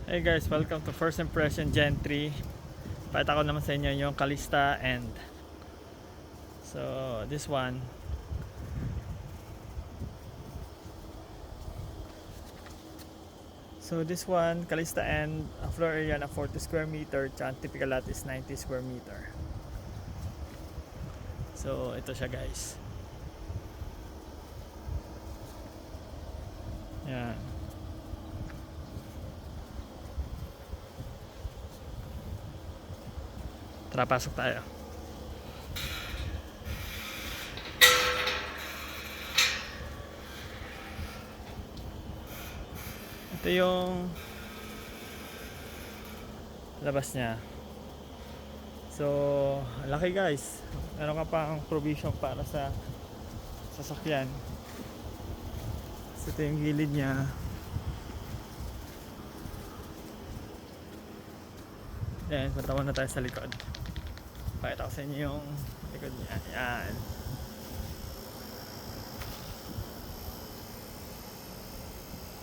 Hey guys, welcome to First Impression Gen 3. Pakita ko naman sa inyo yung Calista End. So, this one. So, this one, Calista End, ang floor area na 40 square meter, tsaka typical lot is 90 square meter. So, ito siya guys. Yan. Tara, pasok tayo. Ito yung labas niya. So, laki guys. Meron ka pang provision para sa sasakyan. So, ito yung gilid niya. Then, punta muna tayo sa likod. Pakita ko sa inyo yung likod niya. Yan.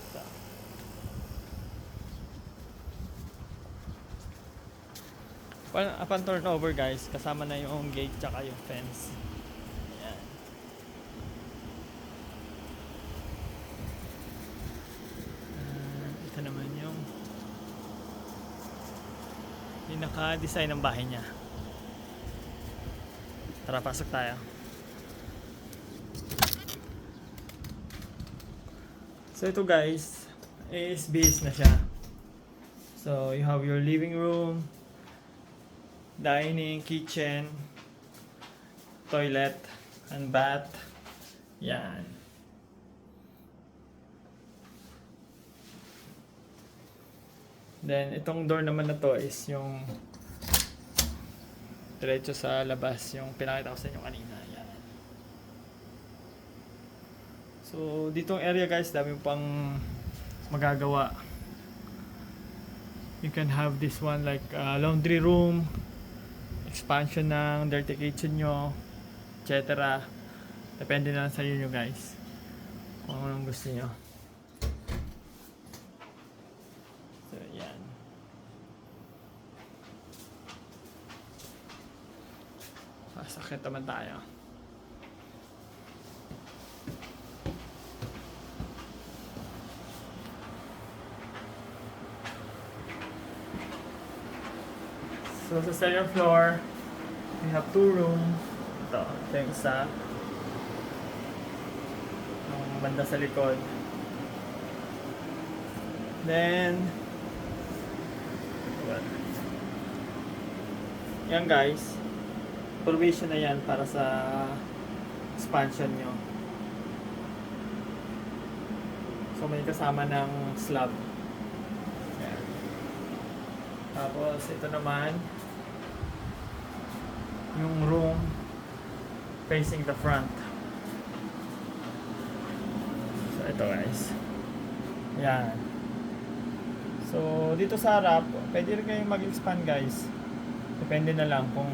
So. Upon turnover guys, kasama na yung gate tsaka yung fence. Yan. Ito naman yung pinaka-design ng bahay niya. Tara, pasok tayo. So ito guys is base na siya. So you have your living room, dining, kitchen, toilet, and bath. Yan. Then itong door naman na to is yung diretso sa labas, yung pinakita ko sa inyo kanina. Yan. So ditong area guys, dami pang magagawa. You can have this one like laundry room, expansion ng dirty kitchen nyo, etc. Depende na sa inyo guys kung anong gusto nyo. So yan. Sasakit naman tayo. So sa second floor, we have two rooms. Ito yung isa. Ang banda sa likod. Then, yan guys. Provision na yan para sa expansion nyo. So may kasama ng slab. Yan. Tapos ito naman yung room facing the front. So ito guys. Yan. So dito sa harap, pwede rin kayong mag-expand guys. Depende na lang kung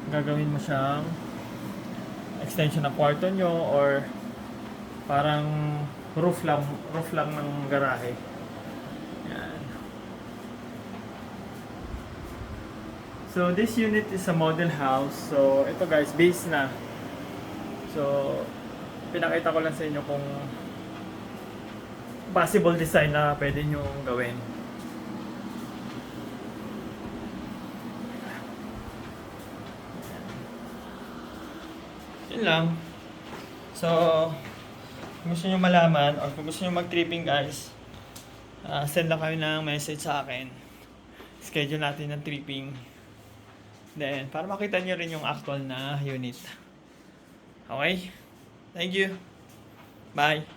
gagawin mo siyang extension ng kwarto nyo or parang roof lang ng garahe. Yan. So this unit is a model house. So ito guys, base na. So pinakita ko lang sa inyo kung possible design na pwede nyo gawin. Yun lang. So, kung gusto nyo malaman or kung gusto nyo mag-tripping guys, send lang kayo ng message sa akin. Schedule natin ng tripping. Then, para makita nyo rin yung actual na unit. Okay? Thank you. Bye.